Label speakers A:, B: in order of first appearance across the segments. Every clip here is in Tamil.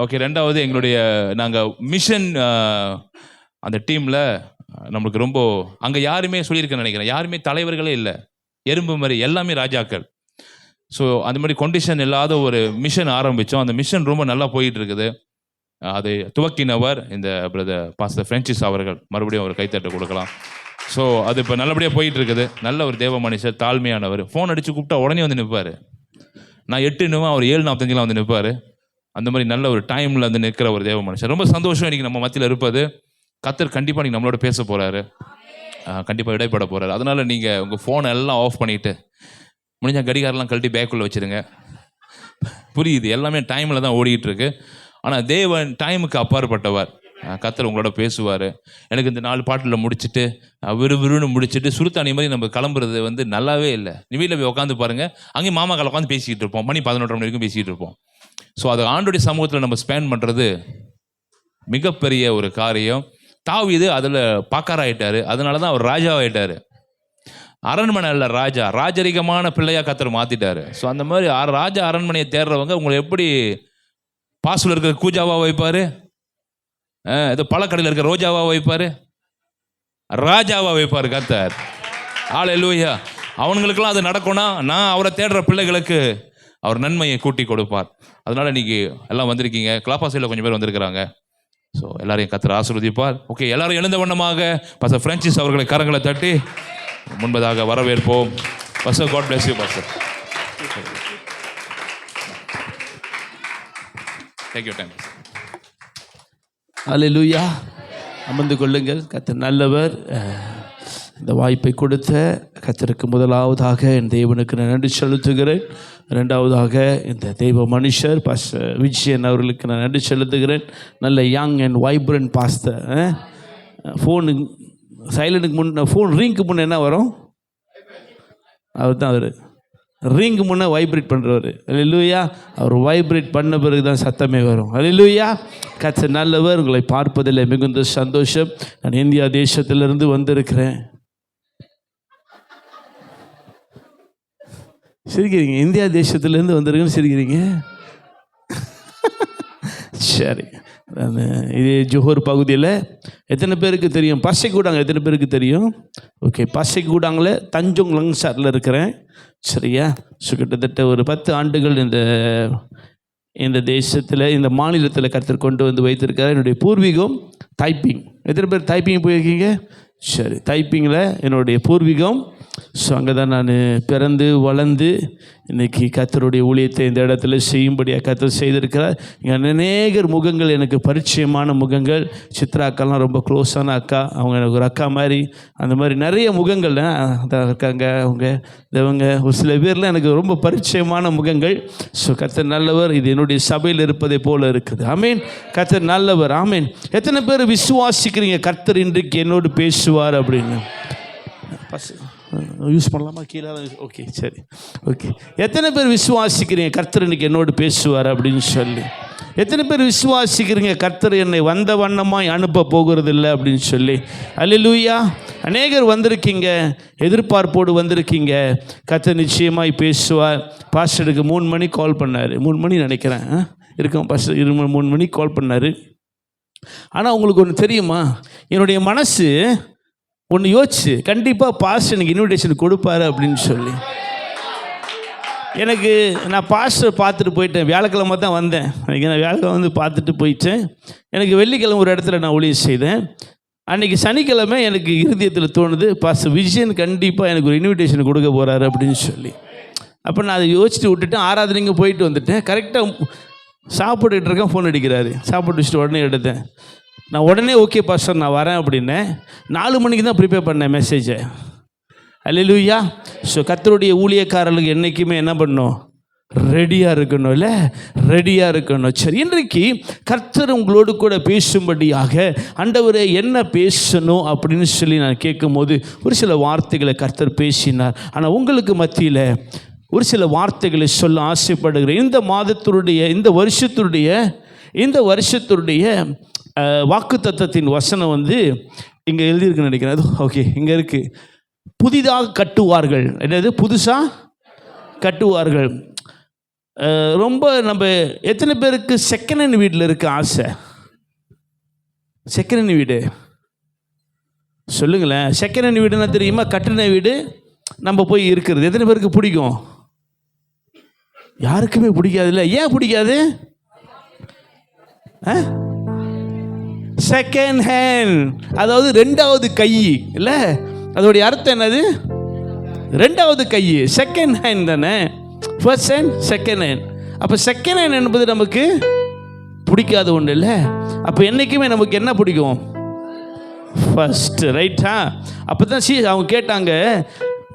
A: ஓகே. ரெண்டாவது எங்களுடைய நாங்கள் மிஷன் அந்த டீமில் நம்மளுக்கு ரொம்ப அங்கே யாருமே சொல்லியிருக்கேன்னு நினைக்கிறேன், யாருமே தலைவர்களே இல்லை, எறும்பு மாதிரி எல்லாமே ராஜாக்கள். ஸோ அந்த மாதிரி கொண்டிஷன் இல்லாத ஒரு மிஷன் ஆரம்பித்தோம். அந்த மிஷன் ரொம்ப நல்லா போயிட்டு இருக்குது. அதை துவக்கினவர் இந்த பிரதர் பாஸ்டர் பிரான்சிஸ் அவர்கள். மறுபடியும் அவர் கைத்தட்ட கொடுக்கலாம். ஸோ அது இப்போ நல்லபடியாக போயிட்டு இருக்குது. நல்ல ஒரு தேவ மனுஷர், தாழ்மையானவர். ஃபோன் அடித்து கூப்பிட்டா உடனே வந்து நிற்பார். நான் 8 அவர் 7:45 வந்து நிற்பார். அந்த மாதிரி நல்ல ஒரு டைமில் வந்து நிற்கிற ஒரு தேவ மனுஷன். ரொம்ப சந்தோஷம் இன்றைக்கி நம்ம மத்தியில் இருப்பது. கர்த்தர் கண்டிப்பாக நீங்கள் நம்மளோட பேச போகிறாரு, கண்டிப்பாக இடைப்பட போகிறாரு. அதனால் நீங்கள் உங்கள் ஃபோனை எல்லாம் ஆஃப் பண்ணிவிட்டு முடிஞ்சால் கடிகாரெலாம் கழட்டி பேக்குள்ளே வச்சுருங்க. புரியுது, எல்லாமே டைமில் தான் ஓடிக்கிட்டு இருக்கு. ஆனால் தேவன் டைமுக்கு அப்பாற்பட்டவர். கர்த்தர் உங்களோட பேசுவார். எனக்கு இந்த 4 பாட்டில் முடிச்சுட்டு விறுவிறுன்னு முடிச்சுட்டு சுருத்தாணி மாதிரி நம்ம கிளம்புறது வந்து நல்லாவே இல்லை. நீ வீட்டில் போய் உட்காந்து பாருங்கள், அங்கேயும் மாமா கால உட்காந்து பேசிக்கிட்டு இருப்போம். மணி 11:30 மணி வரைக்கும் பேசிக்கிட்டு இருப்போம். ஸோ அது ஆண்டோடைய சமூகத்தில் நம்ம ஸ்பெண்ட் பண்ணுறது மிகப்பெரிய ஒரு காரியம். தாவீது அதில் பாக்காராயிட்டார். அதனால தான் அவர் ராஜாவாயிட்டார். அரண்மனை இல்லை, ராஜா, ராஜரிகமான பிள்ளையாக கர்த்தர் மாற்றிட்டார். ஸோ அந்த மாதிரி ராஜா அரண்மனையை தேடுறவங்க உங்களை எப்படி பாஸ்ல இருக்கிற கூஜாவா வைப்பார், ஏதோ பழக்கடையில் இருக்கிற ரோஜாவா வைப்பார், ராஜாவா வைப்பார் கர்த்தர். ஹல்லேலூயா. அவங்களுக்கெல்லாம் அது நடக்கும்னா நான் அவரை தேடுற பிள்ளைகளுக்கு அவர் நன்மையை கூட்டி கொடுப்பார். அதனால இன்னைக்கு எல்லாம் வந்திருக்கீங்க. கிளாப்பாசையில் கொஞ்சம் பேர் வந்திருக்கிறாங்க. ஸோ எல்லாரையும் கர்த்தர் ஆசீர்வதிப்பார். ஓகே, எல்லாரும் எழுந்த வண்ணமாக பாஸ்டர் பிரான்சிஸ் அவர்களை கரங்களை தட்டி முன்பதாக வரவேற்போம். Pastor, God bless you pastor. Take your time.
B: Hallelujah. அமர்ந்து கொள்ளுங்கள். கர்த்தர் நல்லவர். இந்த வாய்ப்பை கொடுத்த கர்த்தருக்கு முதலாவதாக என் தேவனுக்கு நான் நன்றி செலுத்துகிறேன். ரெண்டாவதாக இந்த தெய்வ மனுஷர் பாஸ்டர் விஜயன் அவர்களுக்கு நான் நன்றி செலுத்துகிறேன். நல்ல young and vibrant pastor. Phone சைலண்ட்டுக்கு முன்னே, ஃபோன் ரிங்க்கு முன்னே என்ன வரும்? அவர் தான் அவர் ரிங்கு முன்னே வைப்ரேட் பண்ணுறவர். ஹல்லேலூயா. அவர் வைப்ரேட் பண்ண பிறகு தான் சத்தமே வரும். ஹல்லேலூயா. கர்த்தர் நல்லவர். உங்களை பார்ப்பதில் மிகுந்த சந்தோஷம். நான் இந்தியா தேசத்திலிருந்து வந்திருக்கிறேன். சிரிக்கிறீங்க? இந்தியா தேசத்துலேருந்து வந்திருக்கேன்னு சிரிக்கிறீங்க? சரி. நான் இதே ஜோஹர் பகுதியில் எத்தனை பேருக்கு தெரியும் பசைக்கூடாங்க? எத்தனை பேருக்கு தெரியும்? ஓகே, பசைக்கூடாங்கில் தஞ்சோங் லங்சாரில் இருக்கிறேன். சரியா? ஸோ கிட்டத்தட்ட ஒரு 10 ஆண்டுகள் இந்த தேசத்தில், இந்த மாநிலத்தில் கர்த்தர் கொண்டு வந்து வைத்திருக்கார். என்னுடைய பூர்வீகம் தைப்பிங். எத்தனை பேர் தைப்பிங் போயிருக்கீங்க? சரி, தைப்பிங்கில் என்னுடைய பூர்வீகம். ஸோ அங்கே தான் நான் பிறந்து வளர்ந்து இன்றைக்கி கர்த்தருடைய ஊழியத்தை இந்த இடத்துல செய்யும்படியாக கர்த்தர் செய்திருக்கிறார். இங்கே அநேகர் முகங்கள் எனக்கு பரிச்சயமான முகங்கள். சித்ரா அக்காலாம் ரொம்ப க்ளோஸான அக்கா. அவங்க எனக்கு ஒரு அக்கா மாதிரி. அந்த மாதிரி நிறைய முகங்கள் தான் இருக்காங்க. இவங்க ஒரு சில பேர்லாம் எனக்கு ரொம்ப பரிச்சயமான முகங்கள். ஸோ கர்த்தர் நல்லவர். இது என்னுடைய சபையில் இருப்பதை போல் இருக்குது. ஆமீன். கர்த்தர் நல்லவர். ஆமீன். எத்தனை பேர் விசுவாசிக்கிறீங்க கர்த்தர் இன்றைக்கு என்னோடு பேசுவார் அப்படின்னு? யூஸ் பண்ணலாமா? கீழே. ஓகே, சரி, ஓகே. எத்தனை பேர் விசுவாசிக்கிறீங்க கர்த்தர் இன்னைக்கு என்னோடு பேசுவார் அப்படின்னு சொல்லி? எத்தனை பேர் விசுவாசிக்கிறீங்க கர்த்தர் என்னை வந்த வண்ணமாய் அனுப்ப போகிறதில்லை அப்படின்னு சொல்லி? அல்லேலூயா. அநேகர் வந்திருக்கீங்க, எதிர்பார்ப்போடு வந்திருக்கீங்க. கர்த்தர் நிச்சயமாய் பேசுவார். பாஸ்டருக்கு 3 மணி கால் பண்ணார். 3 மணி நினைக்கிறேன் இருக்கோம். பாஸ்டர் 3 மணி கால் பண்ணார். ஆனால் உங்களுக்கு ஒன்று தெரியுமா? என்னுடைய மனசு ஒன்று யோசிச்சு, கண்டிப்பாக பாஸ்டர் எனக்கு இன்விடேஷன் கொடுப்பாரு அப்படின்னு சொல்லி. எனக்கு நான் பாஸ்டர் பார்த்துட்டு போயிட்டேன். வியாழக்கிழமை தான் வந்தேன். அன்றைக்கி நான் வியாழக்கிழமை வந்து பார்த்துட்டு போயிட்டேன். எனக்கு வெள்ளிக்கிழமை ஒரு இடத்துல நான் ஊழியம் செய்தேன். அன்றைக்கி சனிக்கிழமை எனக்கு இருதயத்தில் தோணுது, பாஸ்டர் விஜயன் கண்டிப்பாக எனக்கு ஒரு இன்விடேஷன் கொடுக்க போகிறாரு அப்படின்னு சொல்லி. அப்போ நான் அதை யோசிச்சுட்டு விட்டுட்டேன். ஆராதனைக்கு போயிட்டு வந்துட்டேன். கரெக்டாக சாப்பிட்டுட்டு இருக்கேன், ஃபோன் அடிக்கிறாரு. சாப்பிட்டு வச்சுட்டு உடனே எடுத்தேன். நான் உடனே ஓகே பாஸ்டர் நான் வரேன் அப்படின்னேன். 4 மணிக்கு தான் ப்ரிப்பேர் பண்ணேன் மெசேஜை. அல்லேலூயா. ஸோ கர்த்தருடைய ஊழியக்காரர்களுக்கு என்றைக்குமே என்ன பண்ணணும்? ரெடியாக இருக்கணும். இல்லை, ரெடியாக இருக்கணும். சரி, இன்றைக்கு கர்த்தர் உங்களோடு கூட பேசும்படியாக ஆண்டவரே என்ன பேசணும் அப்படின்னு சொல்லி நான் கேட்கும்போது ஒரு சில வார்த்தைகளை கர்த்தர் பேசினார். ஆனால் உங்களுக்கு மத்தியில் ஒரு சில வார்த்தைகளை சொல்ல ஆசைப்படுகிறேன். இந்த மாதத்தினுடைய இந்த வருஷத்துடைய வாக்குத்தத்தத்தின் வசனம் வந்து இங்கே எழுதியிருக்குன்னு நினைக்கிறேன். ஓகே, இங்கே இருக்குது. புதிதாக கட்டுவார்கள். என்னது? புதுசாக கட்டுவார்கள். ரொம்ப நம்ம எத்தனை பேருக்கு செகண்ட் ஹேண்ட் வீட்டில் இருக்க ஆசை? செகண்ட் ஹேண்ட் வீடு சொல்லுங்களேன். செகண்ட் ஹேண்ட் வீடுன்னா தெரியுமா? கட்டின வீடு நம்ம போய் இருக்கிறது எத்தனை பேருக்கு பிடிக்கும்? யாருக்குமே பிடிக்காது இல்லை. ஏன் பிடிக்காது? செகண்ட் ஹேண்ட், அதாவது ரெண்டாவது கை இல்லை. அதோடைய அர்த்தம் என்னது? ரெண்டாவது கை. செகண்ட் ஹேண்ட் தானே. First hand, second hand. அப்போ செகண்ட் ஹேண்ட் என்பது நமக்கு பிடிக்காத ஒன்று இல்லை. அப்போ என்றைக்குமே நமக்கு என்ன பிடிக்கும்? ஃபர்ஸ்ட். ரைட்டா? அப்போ தான் அவங்க கேட்டாங்க,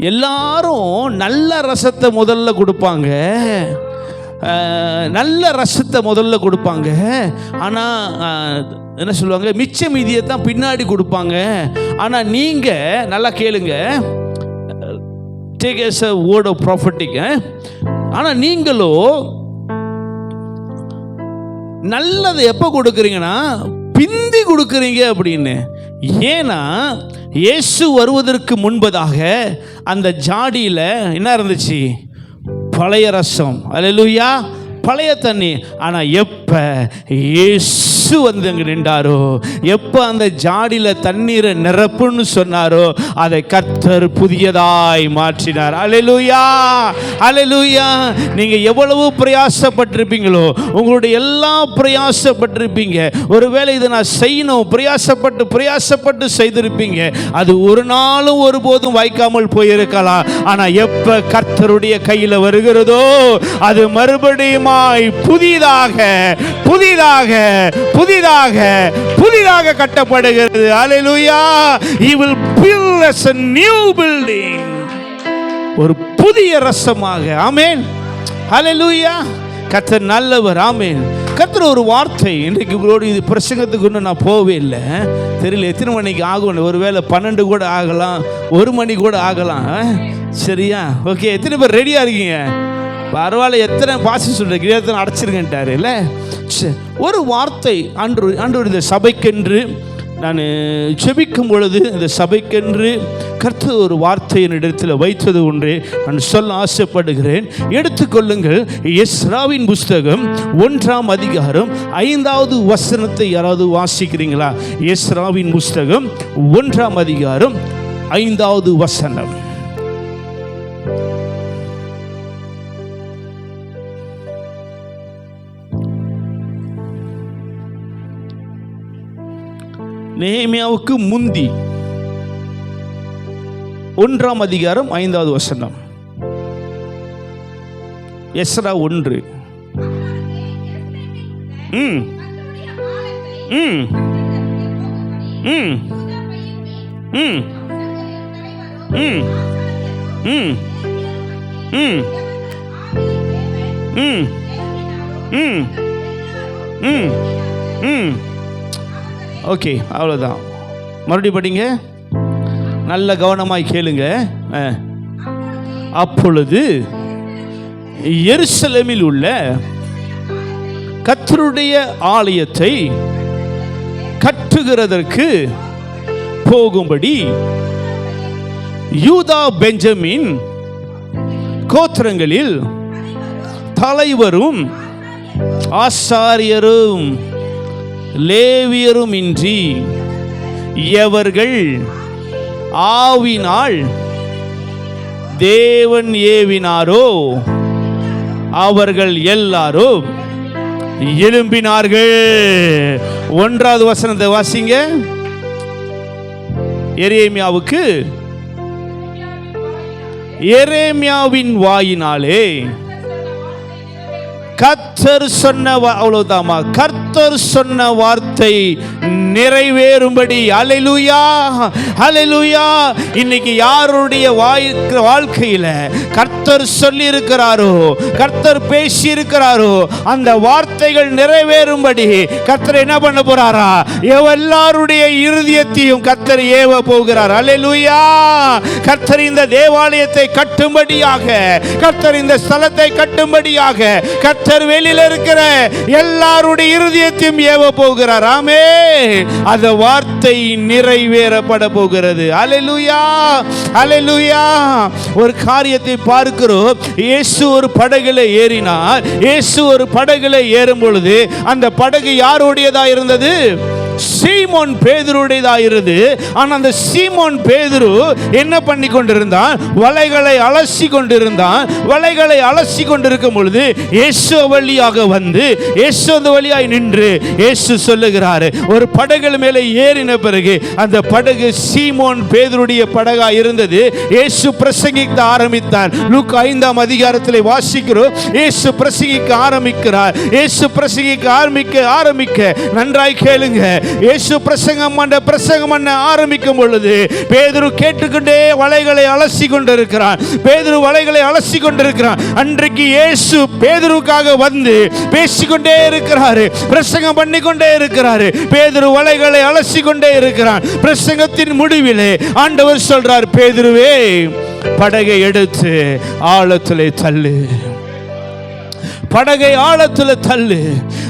B: எல்லாரும் நல்ல ரசத்தை முதல்ல கொடுப்பாங்க, நல்ல ரசத்தை முதல்ல கொடுப்பாங்க. ஆனால் என்ன சொல்லுவாங்க, மிச்ச மீதியை தான் பின்னாடி கொடுப்பாங்க. ஆனால் நீங்கள் நல்லா கேளுங்க, take as a word of prophetic. ஆனால் நீங்களோ நல்லதை எப்போ கொடுக்குறீங்கன்னா பிந்தி கொடுக்குறீங்க அப்படின்னு. ஏன்னா இயேசு வருவதற்கு முன்பதாக அந்த ஜாடியில் என்ன இருந்துச்சு? பழைய ரசம். அல்லேலூயா, பழைய தண்ணி. ஆனால் எப்போ இயேசு வந்து அங்கே நின்றாரோ, எப்போ அந்த ஜாடியில் தண்ணீரை நிரப்புன்னு சொன்னாரோ, அதை கர்த்தர் புதியதாய் மாற்றினார். அல்லேலூயா, அல்லேலூயா. நீங்கள் எவ்வளவு பிரயாசப்பட்டிருப்பீங்களோ, உங்களுடைய எல்லா பிரயாசப்பட்டிருப்பீங்க. ஒருவேளை இதை நான் செய்யணும் பிரயாசப்பட்டு செய்திருப்பீங்க. அது ஒரு நாளும் ஒருபோதும் வாய்க்காமல் போயிருக்கலாம். ஆனால் எப்போ கர்த்தருடைய கையில் வருகிறதோ, அது மறுபடியும் புதிதாக புதிதாக புதிதாக புதிதாக கட்டப்படுகிறது. அல்லேலூயா. He will build us a new building. ஒரு புதிய ரசமாக. ஆமென். அல்லேலூயா. கர்த்தர் நல்லவர். ஆமென். கர்த்தர் ஒரு வார்த்தை இன்றைக்கு உங்களோடு இது பிரசங்கத்துக்கு இன்னும் நான் போகவே இல்லை. தெரியல எத்தனை மணிக்கு ஆகும். ஒருவேளை 12 கூட ஆகலாம், 1 மணி கூட ஆகலாம். சரியா? ஓகே. எத்தனை பேர் ரெடியாக இருக்கீங்க? பரவாயில்ல. எத்தனை பாசி சொல்கிறீங்க? எத்தனை அடைச்சிருங்கன்ட்டாரு இல்லை. ஒரு வார்த்தை ஆண்டவர் இந்த சபைக்கென்று நான் ஜெபிக்கும் பொழுது இந்த சபைக்கென்று கர்த்தர் ஒரு வார்த்தை என்னிடத்தில் வைத்தது ஒன்றே நான் சொல்ல ஆசைப்படுகிறேன். எடுத்துக்கொள்ளுங்கள். எஸ்ராவின் புஸ்தகம் 1ஆம் அதிகாரம் 5வது வசனத்தை யாராவது வாசிக்கிறீங்களா? எஸ்ராவின் புஸ்தகம் 1ஆம் அதிகாரம் 5வது வசனம். நெகேமியாவுக்கு முந்தி 1ஆம் அதிகாரம் 5வது வசனம். எஸ்ரா 1. ம் ம் ம் ம் ம் ம் ம் ம் ம் ம் ம். ஓகே, அவ்வளோதான். மறுபடியும் படிங்க, நல்ல கவனமாய் கேளுங்க. அப்பொழுது எருசலேமில் உள்ள கர்த்தருடைய ஆலயத்தை கட்டுகிறதற்கு போகும்படி யூதா பெஞ்சமின் கோத்திரங்களில் தலைவரும் ஆசாரியரும் லேவியரும் இன்றி எவர்கள் ஆவினால் தேவன் ஏவினாரோ அவர்கள் எல்லாரும் எழும்பினார்கள். 1வது வசனத்தை வாசிங்க. எரேமியாவின் வாயினாலே கர்த்தர் சொன்ன, அவ்வளவுதாமா, கர்த்தர் சொன்ன வார்த்தை நிறைவேறும்படி. அல்லேலூயா, அல்லேலூயா. இன்னைக்கு யாருடைய வாழ்க்கையில கர்த்தர் சொல்லி இருக்கிறாரோ, கர்த்தர் பேசி இருக்கிறாரோ, அந்த வார்த்தைகள் நிறைவேறும்படி கர்த்தர் என்ன பண்ண போறாரா? எல்லாருடைய இருதயத்தையும் கர்த்தர் ஏவ போகிறார். அல்லேலூயா. கர்த்தர் இந்த தேவாலயத்தை கட்டும்படியாக, கர்த்தர் இந்த ஸ்தலத்தை கட்டும்படியாக, கர்த்தர் கர்த்தர் வெளியில இருக்கிற எல்லாருடைய இருதயத்தையும் ஏவ போகிறார். ஆமே, அந்த வார்த்தை நிறைவேறப்பட போகிறது. அல்லேலூயா, அல்லேலூயா. ஒரு காரியத்தை பார்க்கிறோம். இயேசு ஒரு படகுல ஏறினார். இயேசு ஒரு படகுல ஏறும் பொழுது அந்த படகு யாருடையதா இருந்தது? சீமோன் பேதுருடையதா இருந்தது. ஆனா அந்த சீமோன் பேதுரு என்ன பண்ணி கொண்டிருந்தான்? வலைகளை அலசி கொண்டிருந்தான். வலைகளை அலசி கொண்டிருக்கும் பொழுது இயேசு வழியாக வந்து, இயேசு அந்த வழியாய் நின்று இயேசு சொல்லுகிறார், ஒரு படகு மேலே ஏறின பிறகு அந்த படகு சீமோன் பேதுருடைய படகா இருந்தது. இயேசு பிரசங்கிக்க ஆரம்பித்தார். லூக்கா 5ஆம் அதிகாரத்தில் வாசிக்கிறோம். இயேசு பிரசங்கிக்க ஆரம்பிக்கிறார். இயேசு பிரசங்கிக்க ஆரம்பிக்க நன்றாய் கேளுங்க. இயேசு பிரசங்கம் பண்ண ஆரம்பிக்கும் பொழுது பேதுரு கேட்டுக்கொண்டே வலைகளை அலசி கொண்டிருக்கிறான். பேதுரு வலைகளை அலசி கொண்டிருக்கிறான். அன்றைக்கு இயேசு பேதுருக்காக வந்து பேசிக்கொண்டே இருக்கிறாரு, பிரசங்கம் பண்ணிக்கொண்டே இருக்கிறாரு. பேதுரு வலைகளை அலசி கொண்டே இருக்கிறான். பிரசங்கத்தின் முடிவிலே ஆண்டவர் சொல்றார், பேதுருவே, படகை எடுத்து ஆழத்திலே தள்ளு, படகை ஆழத்தில் தள்ளு.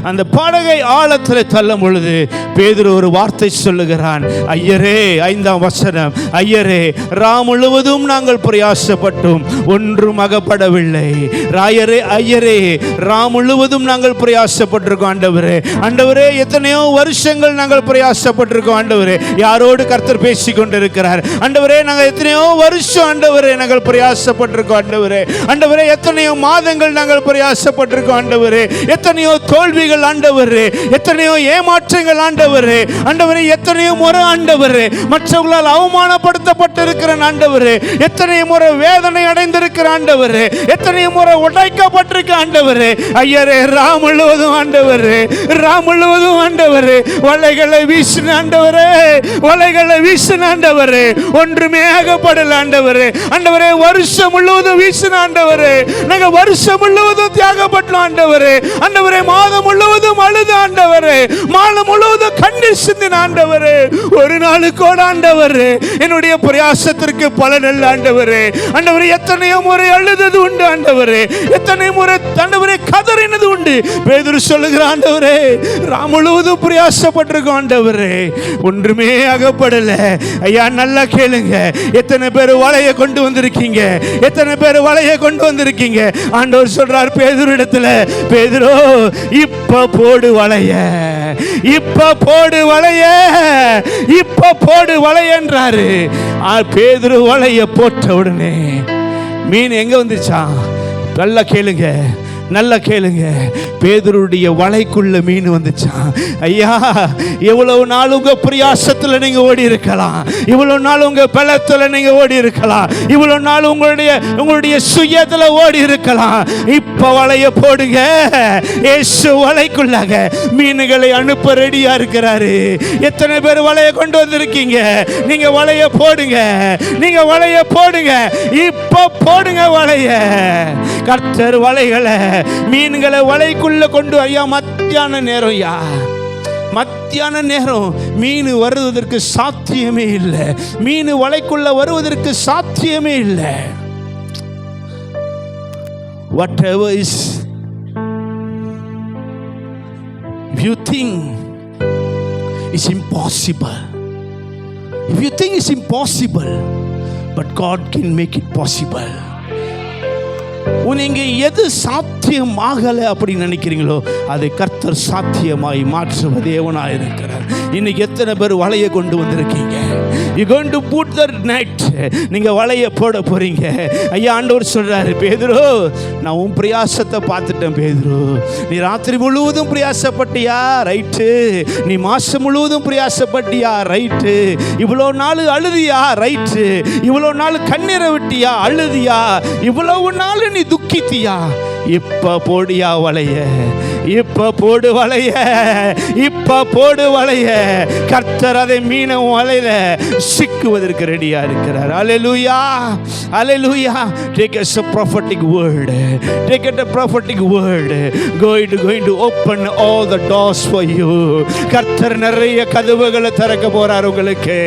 B: அந்த படகை ஆழத்தில் தள்ளும் பொழுது பேதுரு ஒரு வார்த்தை சொல்லுகிறான். ஐயரே, 5ஆம் வசனம், ஐயரே, ராம் முழுவதும் நாங்கள் பிரயாசப்பட்டோம், ஒன்றும் அகப்படவில்லை. ஐயரே, ராம் முழுவதும் நாங்கள் பிரயாசப்பட்டிருக்கோம் ஆண்டவரே. ஆண்டவரே, எத்தனையோ வருஷங்கள் நாங்கள் பிரயாசப்பட்டிருக்கோம் ஆண்டவரே. யாரோடு கர்த்தர் பேசி கொண்டிருக்கிறார்? ஆண்டவரே, நாங்கள் எத்தனையோ வருஷம் ஆண்டவரே நாங்கள் பிரயாசப்பட்டிருக்கோம் ஆண்டவரே. ஆண்டவரே, எத்தனையோ மாதங்கள் நாங்கள் பிரயாசப்பட்டிருக்கோம் ஆண்டவரே. எத்தனையோ தோல்விகள் ஆண்டவரே, எத்தனையோ ஏமாற்றங்கள் ஆண்டவரே. ஆண்டவரே, எத்தனையோ முறை ஆண்டவரே மற்றவர்களால் அவமானப்படுத்தப்பட்டிருக்கிற ஆண்டவரே, எத்தனையோ முறை வேதனை அடைந்திருக்கிற ஆண்டவரே, எத்தனையோ முறை உடைக்கப்பட்டிருக்க ஆண்டவரே. ஐயரே, ராம் முழுவதும் ஆண்டவரே, ராம் முழுவதும் ஆண்டவரே வலைகளை வீசின ஆண்டவரே, வலைகளை வீசின ஆண்டவரே, ஒன்றுமே ஆகப்படல ஆண்டவரே. ஆண்டவரே, வருஷம் முழுவதும் வீசின ஆண்டவரே, நாங்கள் வருஷம் முழுவதும் தியாகப்பட்டோம் ஆண்டவரே. ஆண்டவரே, மாதம் முழுவதும் அழுத ஆண்டவரே, மாதம் முழுவதும் கண்ணீர் சிந்தின ஆண்டவரே. ஒரு நாளுக்கு ஆண்டவரே என்னுடைய பிரயாசத்திற்கு பலன் அல்ல ஆண்டவரே. ஆண்டவரே, எத்தனையோ முறை அழுதது உண்டு ஆண்டவரே, எத்தனை முறை ஆண்டவரே கதறினது உண்டு. பேதுரு சொல்லுகிற ஆண்டவரே, ராம் முழுவதும் பிரயாசப்பட்டிருக்கோம் ஆண்டவரே, ஒன்றுமே அகப்படல. ஐயா, நல்லா கேளுங்க. எத்தனை பேர் வலையை கொண்டு வந்திருக்கீங்க? எத்தனை பேர் வலையை கொண்டு வந்திருக்கீங்க? ஆண்டவர் சொல்றார் பேதுரு இடத்துல, பேதுரு, இப்ப போடு வலைய, இப்ப போடு வலைய, இப்ப போடு வலைய என்றாரு. பேதுரு வலைய போட்ட உடனே மீன் எங்க வந்துச்சா? நல்லா கேளுங்க, நல்லா கேளுங்க. பேதுருடைய வலைக்குள்ள மீன் வந்துச்சான். ஐயா, இவ்வளவு நாள் உங்க பிரயாசத்துல நீங்க ஓடி இருக்கலாம், இவ்வளவு நாள் உங்க பலத்துல நீங்க ஓடி இருக்கலாம், இவ்வளவு நாள் உங்களுடைய சுயத்துல ஓடி இருக்கலாம். இப்ப வலைய போடுங்க. இயேசு வலைக்குள்ளாக மீன்களை அனுப்ப ரெடியா இருக்கிறாரு. எத்தனை பேர் வலைய கொண்டு வந்திருக்கீங்க? நீங்க வலைய போடுங்க, நீங்க வலைய போடுங்க, இப்ப போடுங்க வலைய. கர்த்தர் வலைகளை, மீன்களை வலைக்குள்ள கொண்டு. ஐயா, மத்தியான நேரம், ஐயா மத்தியான நேரம் மீன் வருவதற்கு சாத்தியமே இல்லை. மீன் வலைக்குள்ள வருவதற்கு சாத்தியமே இல்லை. whatever is, if you think it's impossible, if you think it's impossible, but God can make it possible. நீங்க எது சாத்தியமாகலை அப்படின்னு நினைக்கிறீங்களோ அதை கர்த்தர் சாத்தியமாய் மாற்றுவது தேவனாய் இருக்கிறார். இன்னைக்கு எத்தனை பேர் வலையை கொண்டு வந்திருக்கீங்க? You going to put the net, நீங்க வலையை போட போறீங்க. ஐயா, ஆண்டவர் சொல்றாரு, பேதுரு, நான் உன் பிரயாசத்தை பார்த்துட்டேன். பேதுரு, நீ ராத்திரி முழுவதும் பிரயாசப்பட்டியா? ரைட்டு. நீ மாசம் முழுவதும் பிரயாசப்பட்டியா? ரைட்டு. இவ்வளோ நாள் அழுதியா? ரைட்டு. இவ்வளோ நாள் கண்ணீரை விட்டியா? அழுதியா? இவ்வளவு நாள் நீ துக்கித்தியா? இப்ப போடியா வலைய, இப்ப போடு வலைய, இப்ப போடு வலைய. கர்த்தர் அதை மீன வலையில சிக்குவதற்கு ரெடியா இருக்கிறார். அல்லேலூயா, அல்லேலூயா. Take us a prophetic word, take it a prophetic word, going to open all the doors for you. கர்த்தர் நிறைய கதவுகளை திறக்க போறார் உங்களுக்கு,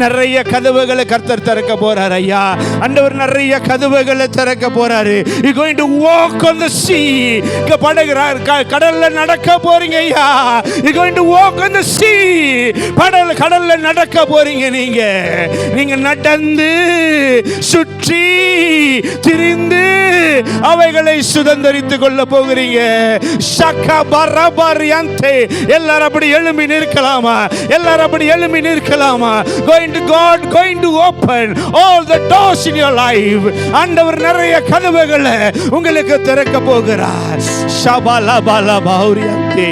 B: நிறைய கதவுகளை கர்த்தர் திறக்க போறார். ஐயா, ஆண்டவர் நிறைய கதவுகளை திறக்க போறாரு. You going to walk on the sea. கடல்ல நடக்க போறீங்க ஐயா. You're going to walk on the sea. கடல்ல நடக்க போறீங்க நீங்க நடந்து சுற்றி திரிந்து அவைகளை சுதந்தரித்துக் கொள்ள போகிறீங்க. எல்லாரும் அப்படி எழும்பி நிற்கலாமா? எல்லாரும் அப்படி எழும்பி நிற்கலாமா? God going to open all the doors in your life. ஆண்டவர் நிறைய கதவுகளை உங்களுக்கு திறக்க போகிறார். ஷபலபலபௌரியந்தே.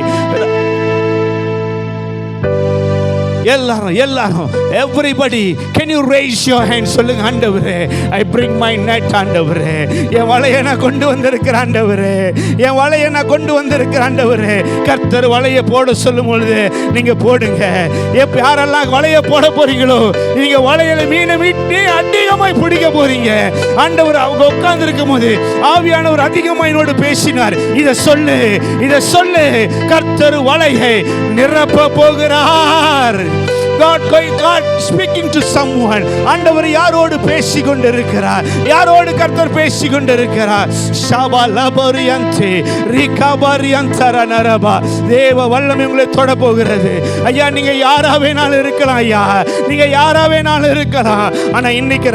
B: எல்லாரும் everybody, can you raise your hand? சொல்லுங்க, ஆண்டவரே, I bring my net. ஆண்டவரே, என் வலையை நான் கொண்டு வந்திருக்கிறேன். ஆண்டவரே, என் வலையை நான் கொண்டு வந்திருக்கிறேன். ஆண்டவரே, கர்த்தர் வலையை போட சொல்லும் பொழுது நீங்க போடுங்க. யாரெல்லாம் வலையை போட போறீங்களோ, நீங்க வலையில மீனை மீட்டி அதிகமாய் பிடிக்க போறீங்க. ஆண்டவர் அவங்க உட்கார்ந்து இருக்கும் போது ஆவியானவர் அதிகமாய் என்னோடு பேசினார். இதை சொல்லு, கர்த்தர் வலையை நிரப்ப போகிறார். God speaking to someone. ஆண்டவர் யாரோடு பேசிக் கொண்டிருக்கிறார்? யாரோடு கர்த்தர் பேசிக் கொண்டிருக்கிறார்? ஷபலபரியந்தே ரிகபரியந்தரனரபா. தேவ வல்லமை உங்களை தொட போகிறது. ஐயா, நீங்க யாரா வேணாலும் இருக்கலாம். ஐயா, நீங்க யாரா வேணாலும் இருக்கலாம். ஆனா இன்னைக்கு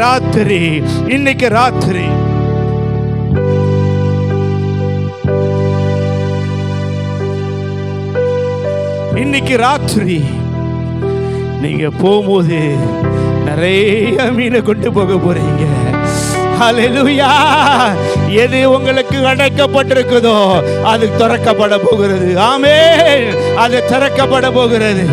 B: ராத்திரி நீங்க போகும்போது நிறைய மீனை கொண்டு போக போறீங்க. ஹல்லேலூயா. எது உங்களுக்கு அடைக்கப்பட்டிருக்குதோ அது திறக்கப்பட போகிறது. ஆமென். அது திறக்கப்பட போகிறது.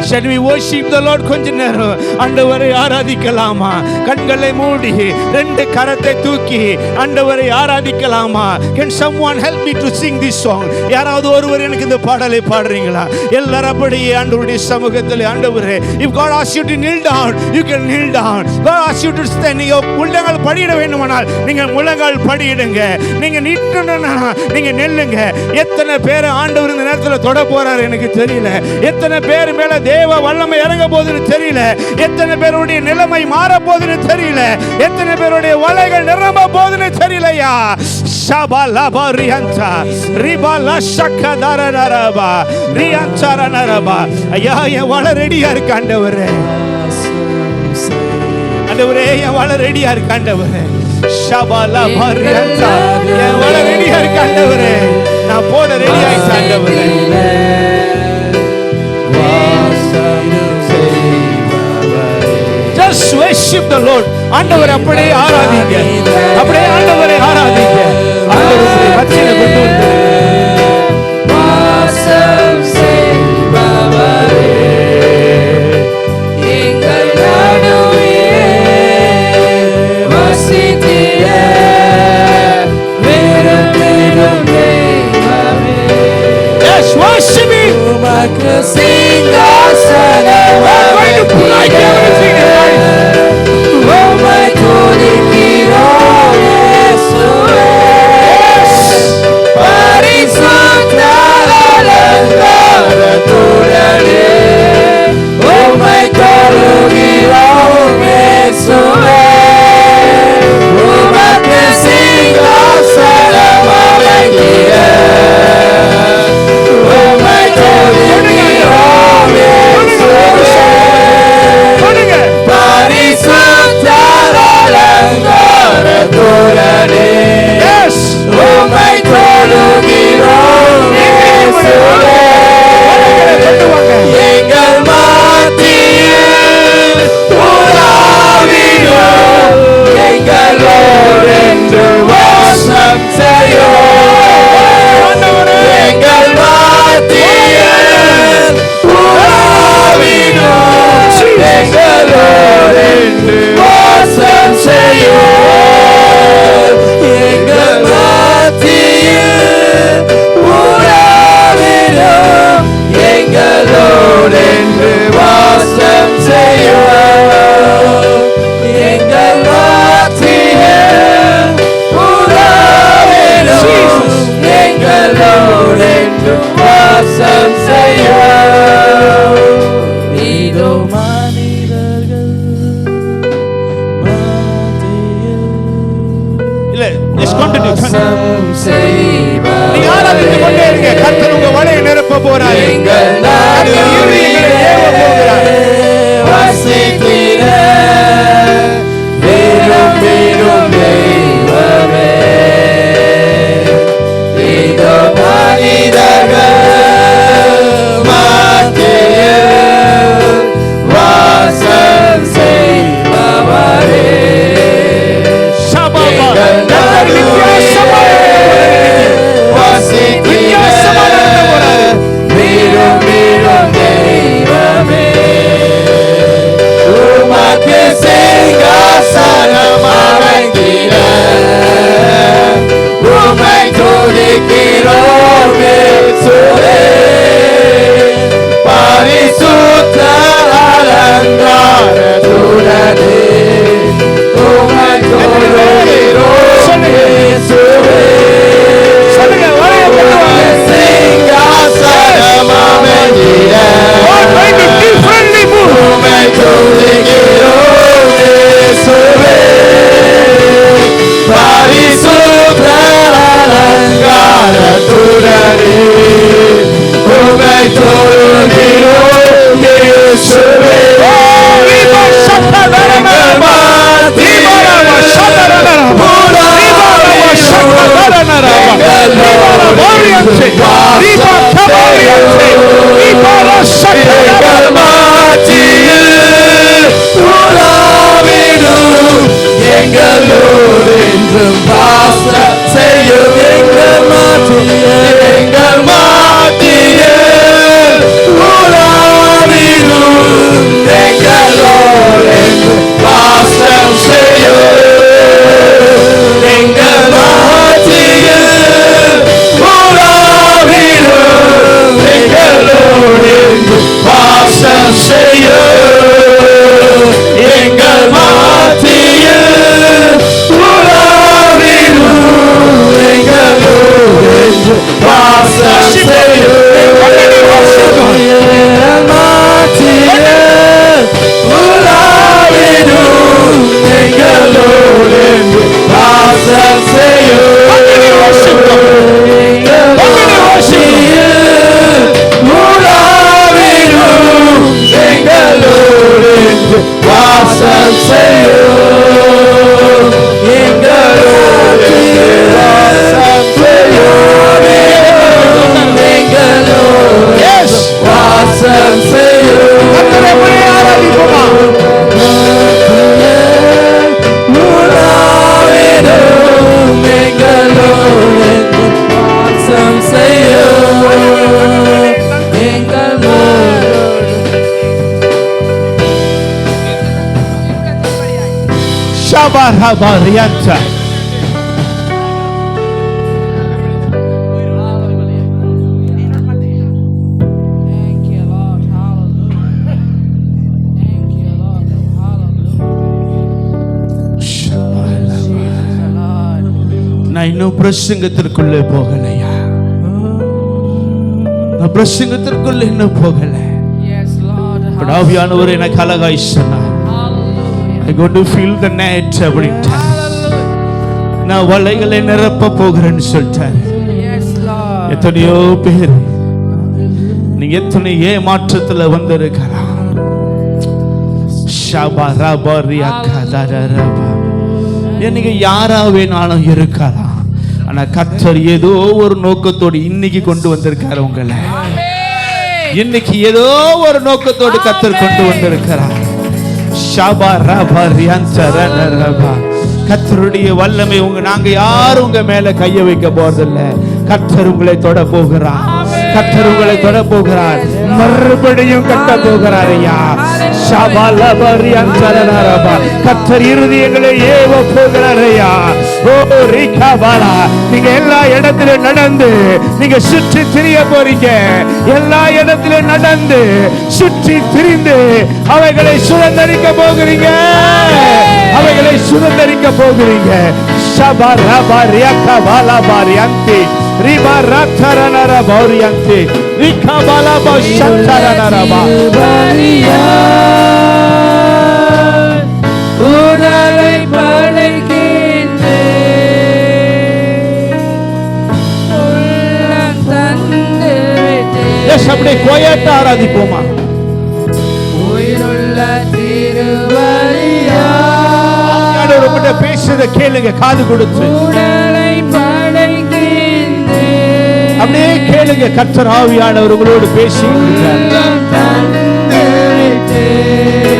B: Shall we worship the Lord? கொஞ்ச நேரம் ஆண்டவரை ஆராதிக்கலாமா? கண்களை மூடி ரெண்டு கரத்தை தூக்கி ஆண்டவரை ஆராதிக்கலாமா? Can someone help me to sing this song? யாராவது ஒருவர் எனக்கு இந்த பாடலை பாடுறீங்களா? எல்லாரும் அப்படியே ஆண்டவருடைய சமூகத்தில், ஆண்டவரே, if God asks you to kneel down, you can kneel down. God asks you to stand. நீங்க முழங்கால் படியிட வேண்டுமானால் நீங்க முழங்கால் படியிடுங்க. நீங்க நிற்கணும்னா நீங்க நில்லுங்க. எத்தனை பேர் ஆண்டவர் இந்த நேரத்தில் தொட போறாரு எனக்கு தெரியல. எத்தனை பேர் மேல தேவ வல்லமை இறங்க போகுதுன்னு தெரியல. எத்தனை பேருடைய நிலைமை மாற போகுதுன்னு தெரியல. எத்தனை பேருடைய வலைகள் நிரம்ப போகுதுன்னு தெரியலையா? ஷபலபரியந்தா ரிபல ஷக்கதரனரபா ரியந்தரனரபா. ஐயா, என் வலை ரெடியா இருக்கு. ஆண்டவரே, என் வலை ரெடியா இருக்கு. ஆண்டவரே, ஷபலபரியந்தா, என் வலை ரெடியா இருக்கு. ஆண்டவரே, நான் போட ரெடியா இருக்கு. ஆண்டவரே, just worship the Lord. ஆண்டவரை அப்படியே ஆராதிங்க. அப்படியே ஆண்டவரை ஆராதிங்க. ஆண்டவரை மத்தியில கொண்டு வந்து
C: வாசம் செய்
B: நிரப்ப போறாரு. கர்த்தர் இருதயங்களை ஏவ போகிறார்.
C: வசிக்கிற வீரம் வீரம் தெய்வமே, இதோ மனிதர்கள் மத்தியில் வாசம் செய்பவரே, வீரம் வீரம் தெய்வமே, உமக்கு சிங்காசனம் அமைக்கிற உம்மை துதிக்கிறோம் இயேசுவே, பரிசுத்த அலங்காரத்துடனே உம்மை துதிக்கிறோம் இயேசுவே, சிங்காசனம் அமைக்கிற உம்மை துதிக்கிறோம் இயேசுவே, பரிசுத்த அலங்காரத்துடனே உம்மை துதிக்கிறோம் இயேசுவே, எங்களோடு என்றும் வாசம் செய்யும் எங்கள் மாட்டியில் உலாவிடும் எங்களோடு என்றும் வாசம் செய்யும் எங்கள் மாட்டியில் உலாவிடும் எங்களோடு என்றும் வாசம் செய்யும் எங்கள் மாட்டியில் உலாவிடும் எங்களோடு என்றும் வாசம் செய்யும் எங்கள் மாட்டியில் உலாவிடும் எங்களோடு என்றும் வாசம் செய்யும் எங்கள் மாட்டியில் உலாவிடும் எங்களோடு என்றும் வாசம் செய்யும் எங்களோடு வாசம் செய்யும் எங்களோடு வாசம் செய்யும் உலாவிடும் எங்களோடு வாசம் செய்யும் எங்களோடு
B: Shabarabarianta.
D: Thank you, Lord. Hallelujah. Thank you, Lord. Hallelujah. Jesus, Lord.
B: நான் இன்னும் பிரசங்கத்திற்குள்ளே போகலையா? நான் பிரசங்கத்திற்குள்ளே இன்னும் போகல.
D: Yes, Lord.
B: ஆவியானவர் எனக்கு அழகாய் சொன்னார்.
D: Hallelujah.
B: I going to feel the net அப்படின்ட்டு.
D: Hallelujah.
B: நான் வலைகளை நிரப்ப போகிறேன்னு சொல்லிட்டாரு.
D: Yes, Lord.
B: எத்தனையோ பேர் நீங்க எத்தனை ஏமாற்றத்துல வந்திருக்கலாம். நீங்க யாரா வேணாலும் இருக்கலாம். ஆனா கர்த்தர் ஏதோ ஒரு நோக்கத்தோடு இன்னைக்கு கொண்டு வந்திருக்காரு உங்களை. இன்னைக்கு ஏதோ ஒரு நோக்கத்தோடு கர்த்தர் கொண்டு வந்திருக்கிறார். கர்த்தருடைய வல்லமை நாங்க யாரும் உங்க மேல கைய வைக்க போறதில்லை. கர்த்தர் உங்களை தொட போகிறார். கர்த்தர் உங்களை தொட போகிறார். மறுபடியும் கட்ட போகிறார். ஐயா கர்த்தர் இருதயங்களை ஏவ போகிறார். ஐயா ஓ ரிகாபாலா, நீங்க எல்லா இடத்திலும் நடந்து நீங்க சுற்றி திரிய போறீங்க. எல்லா இடத்திலும் நடந்து சுற்றி திரிந்து அவைகளை சுதந்தரிக்க போகிறீங்க. அவைகளை சுதந்தரிக்க போகிறீங்க.
C: உடலை படைக்கின்றேன், உள்ளம் தந்து விட்டேன்.
B: விசுவாசம் அப்படியே கோயாட்ட ஆராதிப்போமா?
D: உயிருள்ள திருவழியா
B: ஆண்டவர் உங்கள்கிட்ட பேசுறத கேளுங்க, காது கொடுத்து
D: உடலை படைக்கின்றேன்.
B: அப்படியே கேளுங்க. கர்த்தர் ஆவியானவர் உங்களோடு பேசி
D: தந்து விட்டேன்.